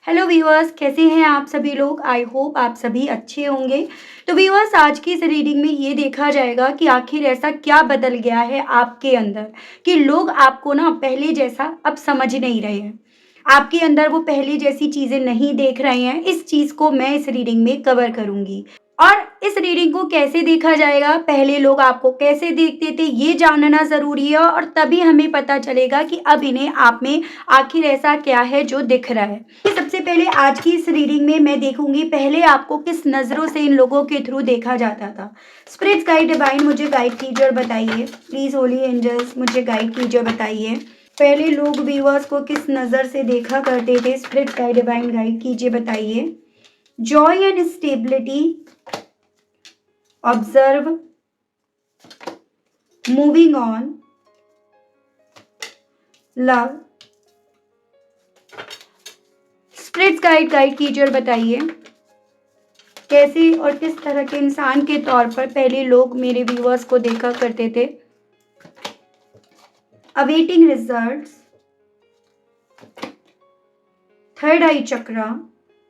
Hello viewers, कैसे हैं आप सभी लोग। आई होप आप सभी अच्छे होंगे। तो व्यूअर्स, आज की इस रीडिंग में ये देखा जाएगा कि आखिर ऐसा क्या बदल गया है आपके अंदर कि लोग आपको ना पहले जैसा अब समझ नहीं रहे हैं। आपके अंदर वो पहले जैसी चीजें नहीं देख रहे हैं। इस चीज को मैं इस रीडिंग में कवर करूंगी। और इस रीडिंग को कैसे देखा जाएगा, पहले लोग आपको कैसे देखते थे, ये जानना ज़रूरी है और तभी हमें पता चलेगा कि अब इन्हें आप में आखिर ऐसा क्या है जो दिख रहा है। सबसे पहले आज की इस रीडिंग में मैं देखूंगी पहले आपको किस नज़रों से इन लोगों के थ्रू देखा जाता था। स्पिरिट्स गाइड डिवाइन मुझे गाइड कीजिए और बताइए। प्लीज़ होली एंजल्स मुझे गाइड कीजिए और बताइए पहले लोग व्यूअर्स को किस नज़र से देखा करते थे। स्पिरिट्स गाइड डिवाइन गाइड कीजिए, बताइए। Joy and stability, observe, moving on, love। Spirits guide कीजिए और बताइए कैसे और किस तरह के इंसान के तौर पर पहले लोग मेरे व्यूअर्स को देखा करते थे। Awaiting results, third I chakra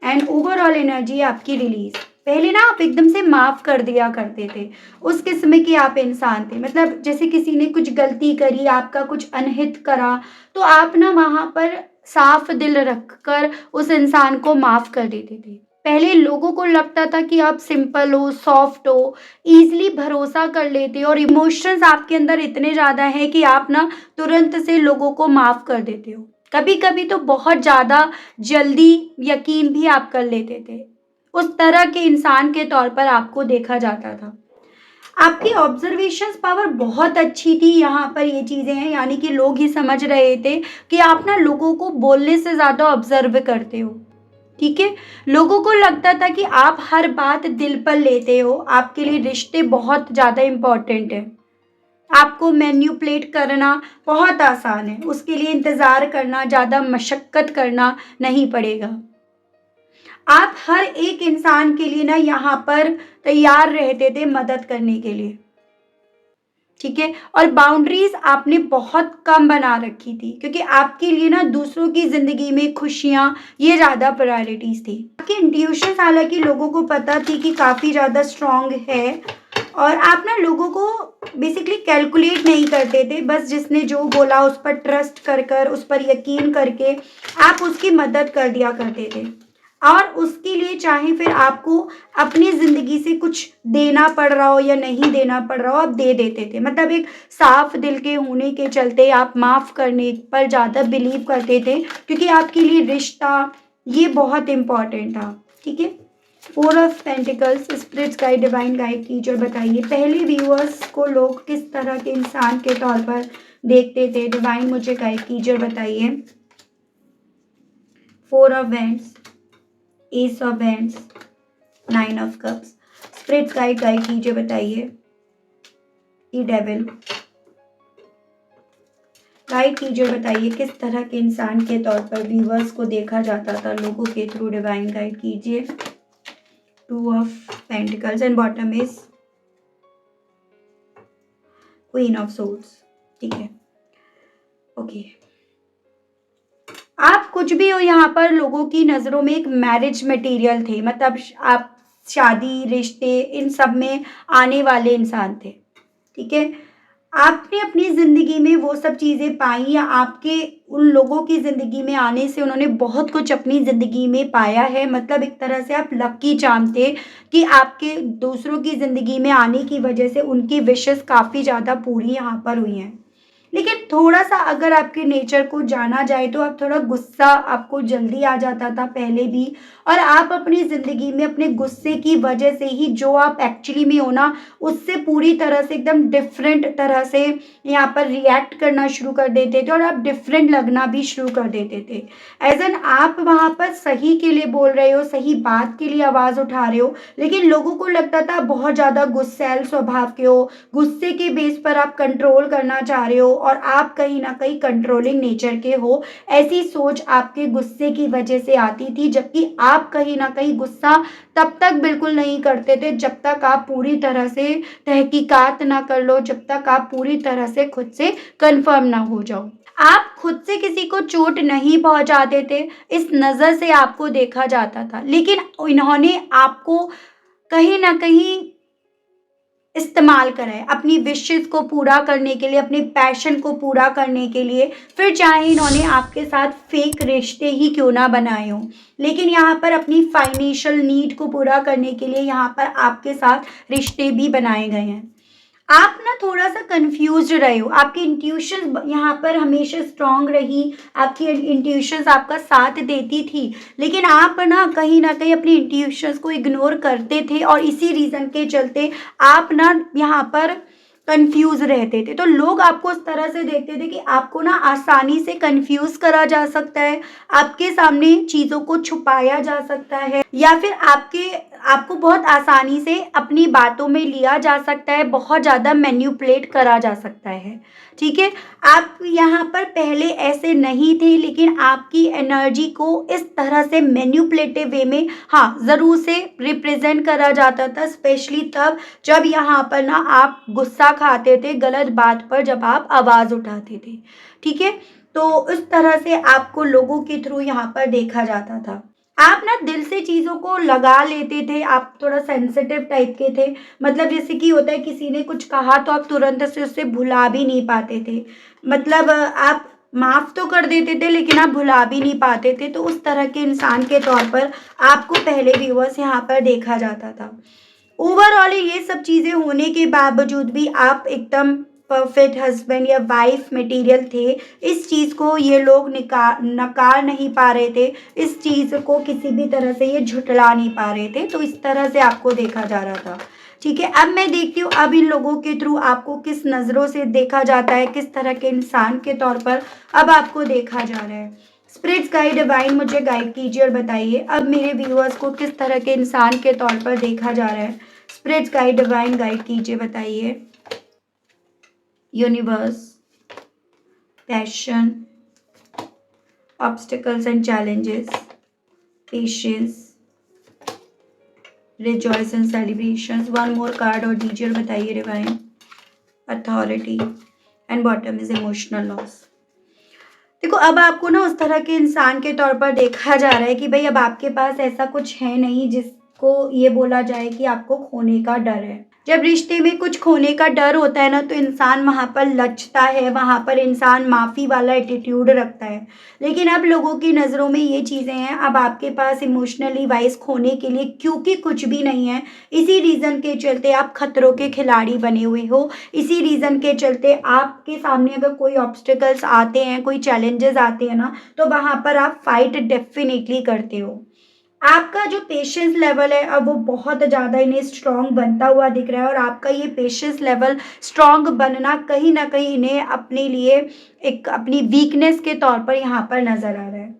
and overall energy आपकी रिलीज। पहले ना आप एकदम से माफ कर दिया करते थे, उस किस्म के आप इंसान थे। मतलब जैसे किसी ने कुछ गलती करी, आपका कुछ अनहित करा, तो आप ना वहां पर साफ दिल रखकर उस इंसान को माफ कर देते थे। पहले लोगों को लगता था कि आप सिंपल हो, सॉफ्ट हो, इजीली भरोसा कर लेते हो और इमोशंस आपके अंदर इतने ज्यादा हैं कि आप ना तुरंत से लोगों को माफ कर देते हो। कभी कभी तो बहुत ज्यादा जल्दी यकीन भी आप कर लेते थे। उस तरह के इंसान के तौर पर आपको देखा जाता था। आपकी ऑब्जर्वेशंस पावर बहुत अच्छी थी। यहाँ पर ये चीजें हैं, यानी कि लोग ही समझ रहे थे कि आप ना लोगों को बोलने से ज्यादा ऑब्जर्व करते हो। ठीक है, लोगों को लगता था कि आप हर बात दिल पर लेते हो। आपके लिए रिश्ते बहुत ज्यादा इंपॉर्टेंट है। आपको मैन्युपुलेट करना बहुत आसान है, उसके लिए इंतजार करना, ज्यादा मशक्कत करना नहीं पड़ेगा। आप हर एक इंसान के लिए ना यहाँ पर तैयार रहते थे मदद करने के लिए। ठीक है, और बाउंड्रीज आपने बहुत कम बना रखी थी क्योंकि आपके लिए ना दूसरों की जिंदगी में खुशियां ये ज्यादा प्रायोरिटीज थी। आपकी इंट्यूशन हालांकि लोगों को पता थी कि काफी ज्यादा स्ट्रांग है और आप ना लोगों को बेसिकली कैलकुलेट नहीं करते थे। बस जिसने जो बोला उस पर ट्रस्ट कर कर, उस पर यकीन करके आप उसकी मदद कर दिया करते थे। और उसके लिए चाहे फिर आपको अपनी जिंदगी से कुछ देना पड़ रहा हो या नहीं देना पड़ रहा हो, आप दे देते थे। मतलब एक साफ दिल के होने के चलते आप माफ करने पर ज्यादा बिलीव करते थे क्योंकि आपके लिए रिश्ता ये बहुत इंपॉर्टेंट था। ठीक है, four of pentacles, spirits guide divine guide कीजिए और बताइए पहले व्यूअर्स को लोग किस तरह के इंसान के तौर पर देखते थे। डिवाइन मुझे गाइड कीजिए और बताइए। Four of wands, ace of wands, nine of cups. Spirits guide कीजिए, बताइए। ई डेविल गाइड कीजिए, बताइए किस तरह के इंसान के तौर पर व्यूअर्स को देखा जाता था लोगों के थ्रू। डिवाइन गाइड कीजिए। Two of pentacles and bottom is queen of souls. ठीक है, ओके। आप कुछ भी हो, यहाँ पर लोगों की नज़रों में एक मैरिज मटेरियल थे। मतलब आप शादी, रिश्ते, इन सब में आने वाले इंसान थे। ठीक है, आपने अपनी ज़िंदगी में वो सब चीज़ें पाई या आपके उन लोगों की ज़िंदगी में आने से उन्होंने बहुत कुछ अपनी ज़िंदगी में पाया है। मतलब एक तरह से आप लकी चार्म थे कि आपके दूसरों की ज़िंदगी में आने की वजह से उनकी विशेस काफ़ी ज़्यादा पूरी यहाँ पर हुई हैं। लेकिन थोड़ा सा अगर आपके नेचर को जाना जाए तो आप थोड़ा गुस्सा आपको जल्दी आ जाता था पहले भी। और आप अपनी ज़िंदगी में अपने गुस्से की वजह से ही जो आप एक्चुअली में हो ना, उससे पूरी तरह से एकदम डिफरेंट तरह से यहाँ पर रिएक्ट करना शुरू कर देते थे और आप डिफरेंट लगना भी शुरू कर देते थे। एज एन आप वहाँ पर सही के लिए बोल रहे हो, सही बात के लिए आवाज़ उठा रहे हो, लेकिन लोगों को लगता था बहुत ज़्यादा गुस्सैल स्वभाव के हो, गुस्से के बेस पर आप कंट्रोल करना चाह रहे हो और आप कहीं ना कहीं कंट्रोलिंग नेचर के हो। ऐसी सोच आपके गुस्से की वजह से आती थी, जबकि आप कहीं ना कहीं गुस्सा तब तक बिल्कुल नहीं करते थे जब तक आप पूरी तरह से तहकीकात ना कर लो, जब तक आप पूरी तरह से खुद से कंफर्म ना हो जाओ। आप खुद से किसी को चोट नहीं पहुँचाते थे, इस नज़र से आपको देखा जाता था। लेकिन इन्होंने आपको कहीं न कहीं इस्तेमाल करा है, अपनी विशेज़ को पूरा करने के लिए, अपने पैशन को पूरा करने के लिए, फिर चाहे इन्होंने आपके साथ फ़ेक रिश्ते ही क्यों ना बनाए हों। लेकिन यहाँ पर अपनी फ़ाइनेंशियल नीड को पूरा करने के लिए यहाँ पर आपके साथ रिश्ते भी बनाए गए हैं। आप ना थोड़ा-सा कन्फ्यूज़्ड रहे हो, आपकी इंट्यूशन ब यहाँ पर हमेशा स्ट्रॉन्ग रही, आपकी इंट्यूशंस आपका साथ देती थी, लेकिन आप ना कहीं न कहीं अपनी इंट्यूशंस को इग्नोर करते थे और इसी रीज़न के चलते आप ना यहाँ पर कन्फ्यूज़ रहते थे। तो लोग आपको उस तरह से देखते थे कि आपको ना आसानी से कन्फ्यूज़ करा जा सकता है, आपके सामने चीज़ों को छुपाया जा सकता है या फिर आपको बहुत आसानी से अपनी बातों में लिया जा सकता है, बहुत ज़्यादा मैनिपुलेट करा जा सकता है, ठीक है? आप यहाँ पर पहले ऐसे नहीं थे लेकिन आपकी एनर्जी को इस तरह से मैनिपुलेटिव वे में हाँ, ज़रूर से रिप्रेज़ेंट करा जाता था, स्पेशली तब जब यहाँ पर ना आप गुस्सा खाते थे गलत बात पर जब आप आवाज़ उठाते थे, ठीक है? तो इस तरह से आपको लोगों के थ्रू यहाँ पर देखा जाता था। आप ना दिल से चीज़ों को लगा लेते थे, आप थोड़ा सेंसिटिव टाइप के थे, मतलब जैसे कि होता है किसी ने कुछ कहा तो आप तुरंत से उसे भुला भी नहीं पाते थे। मतलब आप माफ़ तो कर देते थे लेकिन आप भुला भी नहीं पाते थे, तो उस तरह के इंसान के तौर पर आपको पहले व्यूअर्स यहाँ पर देखा जाता था। ओवरऑल ये सब चीज़ें होने के बावजूद भी आप एकदम परफेक्ट हस्बैंड या वाइफ मटेरियल थे। इस चीज़ को ये लोग नकार नहीं पा रहे थे, इस चीज़ को किसी भी तरह से ये झुठला नहीं पा रहे थे, तो इस तरह से आपको देखा जा रहा था। ठीक है, अब मैं देखती हूँ अब इन लोगों के थ्रू आपको किस नज़रों से देखा जाता है, किस तरह के इंसान के तौर पर अब आपको देखा जा रहा है। स्पिरिट्स गाइड डिवाइन मुझे गाइड कीजिए और बताइए अब मेरे व्यूअर्स को किस तरह के इंसान के तौर पर देखा जा रहा है। स्पिरिट्स गाइड डिवाइन गाइड कीजिए, बताइए। Universe, passion, obstacles and challenges, patience, rejoice and celebrations. One more card और दीजिए और बताइए divine. Authority and bottom is emotional loss. देखो अब आपको ना उस तरह के इंसान के तौर पर देखा जा रहा है कि भाई अब आपके पास ऐसा कुछ है नहीं जिसको ये बोला जाए कि आपको खोने का डर है। जब रिश्ते में कुछ खोने का डर होता है ना तो इंसान वहाँ पर लचता है, वहाँ पर इंसान माफ़ी वाला एटीट्यूड रखता है। लेकिन अब लोगों की नज़रों में ये चीज़ें हैं, अब आपके पास इमोशनली वाइज खोने के लिए क्योंकि कुछ भी नहीं है, इसी रीज़न के चलते आप खतरों के खिलाड़ी बने हुए हो। इसी रीज़न के चलते आपके सामने अगर कोई ऑब्स्टिकल्स आते हैं, कोई चैलेंजेस आते हैं ना, तो वहाँ पर आप फाइट डेफिनेटली करते हो। आपका जो पेशेंस लेवल है अब वो बहुत ज़्यादा इन्हें स्ट्रॉन्ग बनता हुआ दिख रहा है और आपका ये पेशेंस लेवल स्ट्रॉन्ग बनना कहीं ना कहीं इन्हें अपने लिए एक अपनी वीकनेस के तौर पर यहाँ पर नज़र आ रहा है।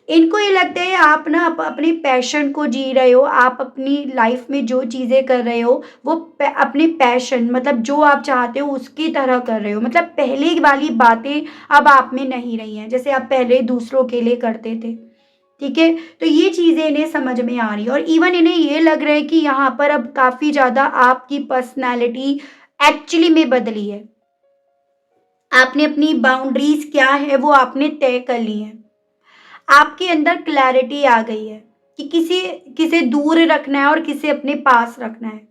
इनको ये लगता है आप ना अपने पैशन को जी रहे हो, आप अपनी लाइफ में जो चीज़ें कर रहे हो वो अपने पैशन मतलब जो आप चाहते हो उसकी तरह कर रहे हो। मतलब पहले वाली बातें अब आप में नहीं रही हैं, जैसे आप पहले दूसरों के लिए करते थे। ठीक है, तो ये चीज़ें इन्हें समझ में आ रही है और इवन इन्हें ये लग रहा है कि यहाँ पर अब काफ़ी ज़्यादा आपकी पर्सनैलिटी एक्चुअली में बदली है। आपने अपनी बाउंड्रीज क्या है वो आपने तय कर ली है। आपके अंदर क्लैरिटी आ गई है कि किसे दूर रखना है और किसे अपने पास रखना है।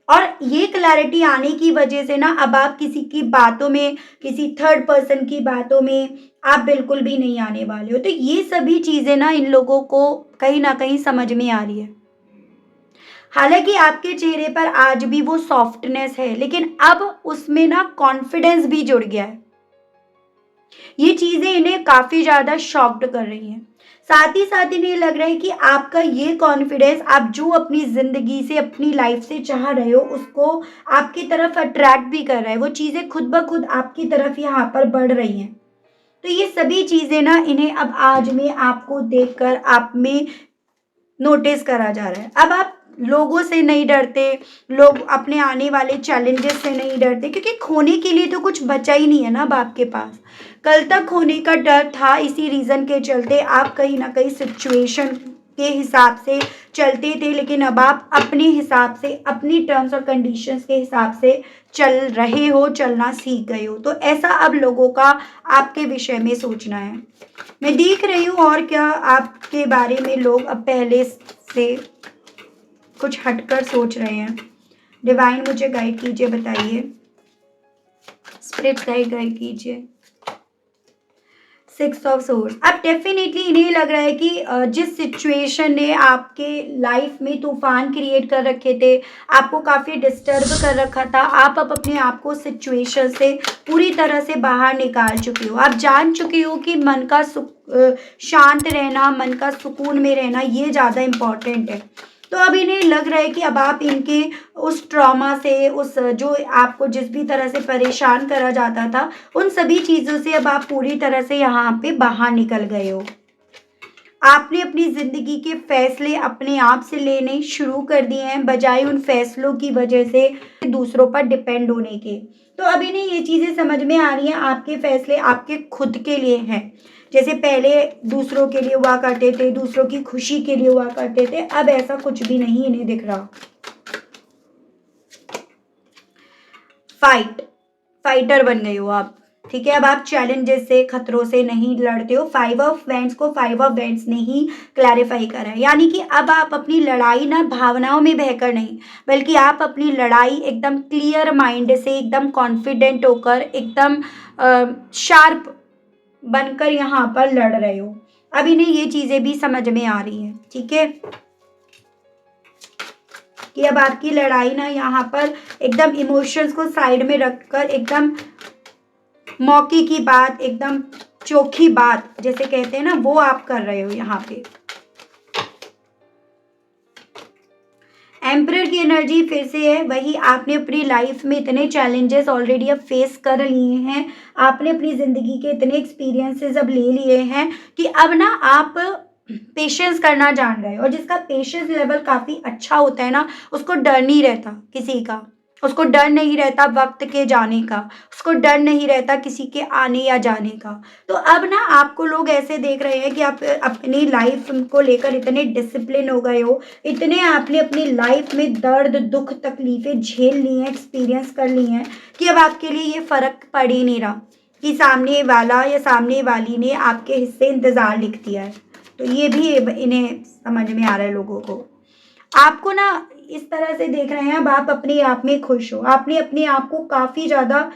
और ये क्लैरिटी आने की वजह से ना अब आप किसी की बातों में, किसी थर्ड पर्सन की बातों में आप बिल्कुल भी नहीं आने वाले हो। तो ये सभी चीज़ें ना इन लोगों को कहीं न कहीं समझ में आ रही है। हालाँकि आपके चेहरे पर आज भी वो सॉफ्टनेस है, लेकिन अब उसमें ना कॉन्फिडेंस भी जुड़ गया है। ये चीज़ें इन्हें काफ़ी ज़्यादा शॉक्ड कर रही हैं। साथ ही साथ इन्हें लग रहा है कि आपका ये कॉन्फिडेंस आप जो अपनी ज़िंदगी से, अपनी लाइफ से चाह रहे हो, उसको आपकी तरफ अट्रैक्ट भी कर रहा है। वो चीज़ें खुद ब खुद आपकी तरफ यहाँ पर बढ़ रही हैं। तो ये सभी चीज़ें ना इन्हें अब आज में आपको देखकर आप में नोटिस करा जा रहा है। अब आप लोगों से नहीं डरते, लोग अपने आने वाले चैलेंजेस से नहीं डरते क्योंकि खोने के लिए तो कुछ बचा ही नहीं है ना अब आपके पास। कल तक खोने का डर था, इसी रीज़न के चलते आप कहीं न कहीं सिचुएशन के हिसाब से चलते थे, लेकिन अब आप अपने हिसाब से, अपनी टर्म्स और कंडीशंस के हिसाब से चल रहे हो, चलना सीख गए हो। तो ऐसा अब लोगों का आपके विषय में सोचना है। मैं देख रही हूँ और क्या आपके बारे में लोग अब पहले से कुछ हटकर सोच रहे हैं। डिवाइन मुझे गाइड कीजिए, बताइए, स्पिरिट गाइड कीजिए। 6 ऑफ सोर्स। अब डेफिनेटली इन्हें लग रहा है कि जिस सिचुएशन ने आपके लाइफ में तूफान क्रिएट कर रखे थे, आपको काफ़ी डिस्टर्ब कर रखा था, आप अब अपने आप को सिचुएशन से पूरी तरह से बाहर निकाल चुकी हो। आप जान चुकी हो कि मन का शांत रहना, मन का सुकून में रहना, ये ज़्यादा इम्पॉर्टेंट है। तो अब इन्हें लग रहा है कि अब आप इनके उस ट्रॉमा से, उस जो आपको जिस भी तरह से परेशान करा जाता था, उन सभी चीज़ों से अब आप पूरी तरह से यहाँ पे बाहर निकल गए हो। आपने अपनी ज़िंदगी के फैसले अपने आप से लेने शुरू कर दिए हैं, बजाय उन फैसलों की वजह से दूसरों पर डिपेंड होने के। तो अब इन्हें ये चीज़ें समझ में आ रही हैं, आपके फैसले आपके खुद के लिए हैं। जैसे पहले दूसरों के लिए हुआ करते थे, दूसरों की खुशी के लिए हुआ करते थे, अब ऐसा कुछ भी नहीं इन्हें दिख रहा। फाइटर बन गए हो आप, ठीक है। अब आप चैलेंजेस से, खतरों से नहीं लड़ते हो। 5 ऑफ वेंट्स को 5 ऑफ वेंट्स ने ही क्लैरिफाई करा है, यानी कि अब आप अपनी लड़ाई ना भावनाओं में बहकर नहीं, बल्कि आप अपनी लड़ाई एकदम क्लियर माइंड से, एकदम कॉन्फिडेंट होकर, एकदम शार्प बनकर यहाँ पर लड़ रहे हो। अब इन्हें ये चीज़ें भी समझ में आ रही हैं, ठीक है, कि अब आपकी लड़ाई ना यहाँ पर एकदम इमोशंस को साइड में रखकर, एकदम मौके की बात, एकदम चोखी बात जैसे कहते हैं ना, वो आप कर रहे हो यहाँ पे। एम्परर की एनर्जी फिर से है वही। आपने अपनी लाइफ में इतने चैलेंजेस ऑलरेडी अब फेस कर लिए हैं, आपने अपनी ज़िंदगी के इतने एक्सपीरियंसेस अब ले लिए हैं कि अब ना आप पेशेंस करना जान गए। और जिसका पेशेंस लेवल काफ़ी अच्छा होता है ना, उसको डर नहीं रहता किसी का, उसको डर नहीं रहता वक्त के जाने का, उसको डर नहीं रहता किसी के आने या जाने का। तो अब ना आपको लोग ऐसे देख रहे हैं कि आप अपनी लाइफ को लेकर इतने डिसिप्लिन हो गए हो, इतने आपने अपनी लाइफ में दर्द, दुख, तकलीफ़ें झेल ली हैं, एक्सपीरियंस कर ली हैं कि अब आपके लिए ये फ़र्क पड़ ही नहीं रहा कि सामने वाला या सामने वाली ने आपके हिस्से इंतज़ार लिख दिया है। तो ये भी इन्हें समझ में आ रहा है लोगों को। आपको ना इस तरह से देख रहे हैं, अब आप अपने आप में खुश हो। आपने अपने आप को काफ़ी ज़्यादा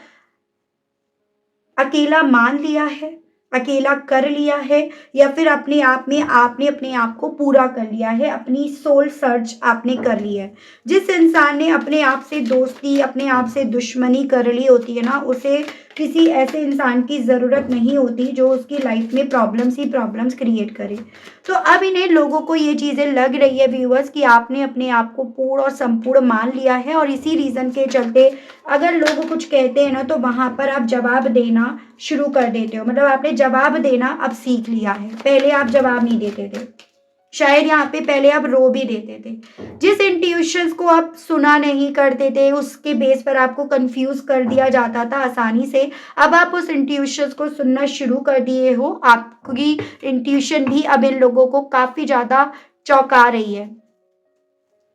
अकेला मान लिया है, अकेला कर लिया है, या फिर अपने आप में आपने अपने आप को पूरा कर लिया है, अपनी सोल सर्च आपने कर ली है। जिस इंसान ने अपने आप से दोस्ती, अपने आप से दुश्मनी कर ली होती है ना, उसे किसी ऐसे इंसान की ज़रूरत नहीं होती जो उसकी लाइफ में प्रॉब्लम्स ही प्रॉब्लम्स क्रिएट करे। तो अब इन्हें लोगों को ये चीज़ें लग रही है व्यूअर्स कि आपने अपने आप को पूर्ण और संपूर्ण मान लिया है, और इसी रीज़न के चलते अगर लोग कुछ कहते हैं ना, तो वहाँ पर आप जवाब देना शुरू कर देते हो। मतलब आपने जवाब देना अब सीख लिया है, पहले आप जवाब नहीं देते थे, शायद यहाँ पे पहले आप रो भी देते थे। जिस इंट्यूशंस को आप सुना नहीं करते थे, उसके बेस पर आपको कंफ्यूज कर दिया जाता था आसानी से, अब आप उस इंट्यूशंस को सुनना शुरू कर दिए हो। आपकी इंट्यूशन भी अब इन लोगों को काफ़ी ज़्यादा चौंका रही है,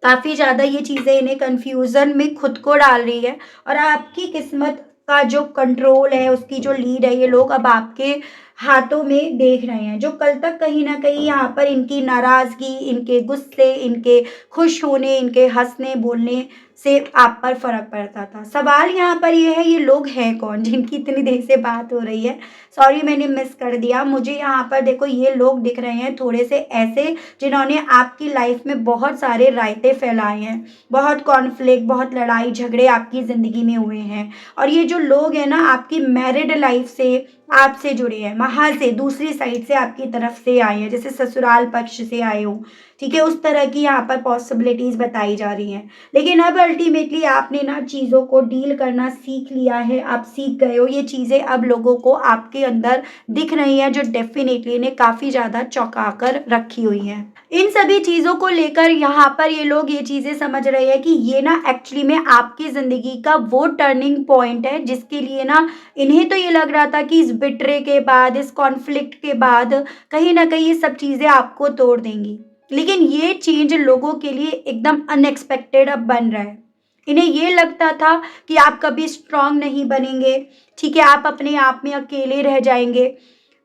काफ़ी ज़्यादा ये चीज़ें इन्हें कन्फ्यूज़न में खुद को डाल रही है। और आपकी किस्मत का जो कंट्रोल है, उसकी जो लीड है, ये लोग अब आपके हाथों में देख रहे हैं। जो कल तक कहीं न कहीं यहाँ पर इनकी नाराज़गी, इनके गुस्से, इनके खुश होने, इनके हँसने बोलने से आप पर फ़र्क पड़ता था। सवाल यहाँ पर ये है, ये लोग हैं कौन जिनकी इतनी देर से बात हो रही है? सॉरी मैंने मिस कर दिया। मुझे यहाँ पर देखो ये लोग दिख रहे हैं थोड़े से ऐसे, जिन्होंने आपकी लाइफ में बहुत सारे रायते फैलाए हैं, बहुत कॉन्फ्लिक्ट, बहुत लड़ाई झगड़े आपकी ज़िंदगी में हुए हैं। और ये जो लोग हैं ना, आपकी मैरिड लाइफ से आपसे जुड़े हैं, वहाँ से दूसरी साइड से आपकी तरफ से आए हैं, जैसे ससुराल पक्ष से आए हो, ठीक है, उस तरह की यहाँ पर पॉसिबिलिटीज़ बताई जा रही हैं। लेकिन अब अल्टीमेटली आपने ना चीज़ों को डील करना सीख लिया है, आप सीख गए हो। ये चीज़ें अब लोगों को आपके अंदर दिख रही हैं, जो डेफिनेटली इन्हें काफ़ी ज़्यादा चौंका कर रखी हुई हैं। इन सभी चीज़ों को लेकर यहाँ पर ये लोग ये चीज़ें समझ रहे हैं कि ये ना एक्चुअली में आपकी ज़िंदगी का वो टर्निंग पॉइंट है, जिसके लिए ना इन्हें तो ये लग रहा था कि इस बिटरे के बाद, इस कॉन्फ्लिक्ट के बाद कहीं न कहीं ये सब चीज़ें आपको तोड़ देंगी। लेकिन ये चेंज लोगों के लिए एकदम अनएक्सपेक्टेड अब बन रहा है। इन्हें ये लगता था कि आप कभी स्ट्रांग नहीं बनेंगे, ठीक है, आप अपने आप में अकेले रह जाएँगे।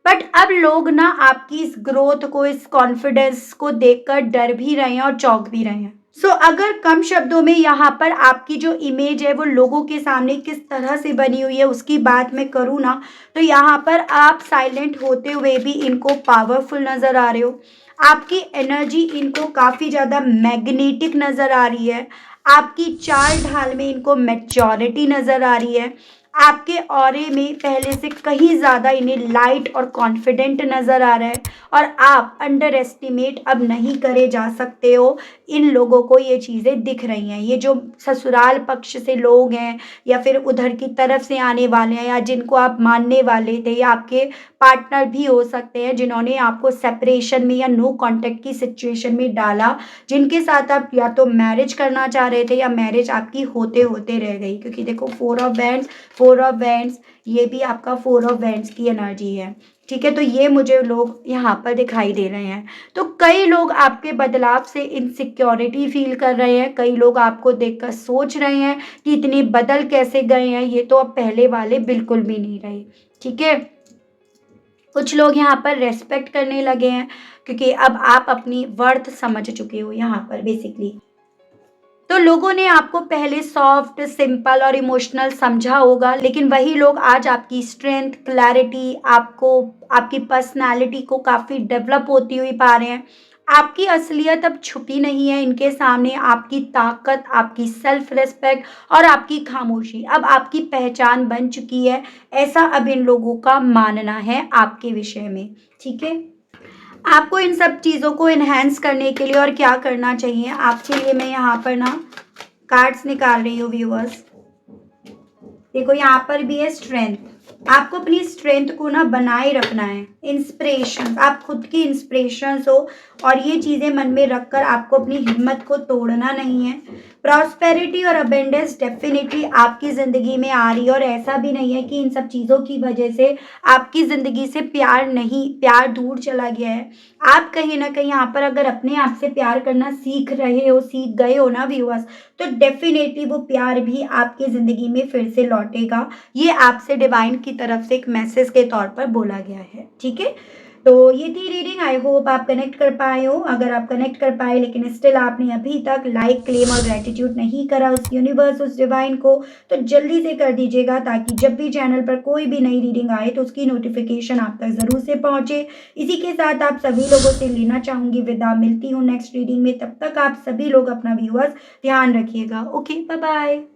बट अब लोग ना आपकी इस ग्रोथ को, इस कॉन्फिडेंस को देखकर डर भी रहे हैं और चौंक भी रहे हैं। सो अगर कम शब्दों में यहाँ पर आपकी जो इमेज है वो लोगों के सामने किस तरह से बनी हुई है उसकी बात मैं करूँ ना, तो यहाँ पर आप साइलेंट होते हुए भी इनको पावरफुल नज़र आ रहे हो। आपकी एनर्जी इनको काफ़ी ज़्यादा मैग्नेटिक नज़र आ रही है। आपकी चाल-ढाल में इनको मैच्योरिटी नज़र आ रही है। आपके ऑरे में पहले से कहीं ज़्यादा इन्हें लाइट और कॉन्फिडेंट नज़र आ रहा है और आप अंडर एस्टिमेट अब नहीं करे जा सकते हो। इन लोगों को ये चीज़ें दिख रही हैं। ये जो ससुराल पक्ष से लोग हैं या फिर उधर की तरफ से आने वाले हैं या जिनको आप मानने वाले थे या आपके पार्टनर भी हो सकते हैं जिन्होंने आपको सेपरेशन में या नो कॉन्टैक्ट की सिचुएशन में डाला, जिनके साथ आप या तो मैरिज करना चाह रहे थे या मैरिज आपकी होते-होते रह गई। क्योंकि देखो 4 ऑफ वैंड्स, ये भी आपका 4 ऑफ वैंड्स की एनर्जी है, ठीक है? तो ये मुझे लोग यहाँ पर दिखाई दे रहे हैं। तो कई लोग आपके बदलाव से इनसिक्योरिटी फ़ील कर रहे हैं, कई लोग आपको देखकर सोच रहे हैं कि इतने बदल कैसे गए हैं, ये तो अब पहले वाले बिल्कुल भी नहीं रहे, ठीक है? कुछ लोग यहाँ पर रेस्पेक्ट करने लगे हैं क्योंकि अब आप अपनी वर्थ समझ चुके हो यहाँ पर बेसिकली। तो लोगों ने आपको पहले सॉफ्ट, सिंपल और इमोशनल समझा होगा, लेकिन वही लोग आज आपकी स्ट्रेंथ, क्लैरिटी, आपको आपकी पर्सनैलिटी को काफ़ी डेवलप होती हुई पा रहे हैं। आपकी असलियत अब छुपी नहीं है इनके सामने, आपकी ताकत, आपकी सेल्फ रिस्पेक्ट और आपकी खामोशी अब आपकी पहचान बन चुकी है। ऐसा अब इन लोगों का मानना है आपके विषय में, ठीक है? आपको इन सब चीज़ों को एनहांस करने के लिए और क्या करना चाहिए, आपके लिए मैं यहाँ पर ना कार्ड्स निकाल रही हूँ व्यूअर्स। देखो यहाँ पर भी है स्ट्रेंथ। आपको अपनी स्ट्रेंथ को ना बनाए रखना है। इंस्पिरेशन, आप खुद की इंस्पिरेशंस हो और ये चीज़ें मन में रखकर आपको अपनी हिम्मत को तोड़ना नहीं है। प्रॉस्पेरिटी और अबेंडेंस डेफिनेटली आपकी ज़िंदगी में आ रही है और ऐसा भी नहीं है कि इन सब चीज़ों की वजह से आपकी ज़िंदगी से प्यार दूर चला गया है। आप कहीं न कहीं यहाँ पर अगर अपने आप से प्यार करना सीख रहे हो, सीख गए हो ना व्यूअर्स, तो डेफिनेटली वो प्यार भी आपकी ज़िंदगी में फिर से लौटेगा। ये आपसे डिवाइन की तरफ से एक मैसेज के तौर पर बोला गया है, ठीक है? तो ये थी रीडिंग, आई होप आप कनेक्ट कर पाए हो। अगर आप कनेक्ट कर पाए लेकिन स्टिल आपने अभी तक लाइक, क्लेम और ग्रैटिट्यूड नहीं करा उस यूनिवर्स, उस डिवाइन को, तो जल्दी से कर दीजिएगा ताकि जब भी चैनल पर कोई भी नई रीडिंग आए तो उसकी नोटिफिकेशन आप तक ज़रूर से पहुँचे। इसी के साथ आप सभी लोगों से लेना चाहूँगी विदा, मिलती हूँ नेक्स्ट रीडिंग में। तब तक आप सभी लोग अपना व्यूअर्स ध्यान रखिएगा। Okay, bye bye.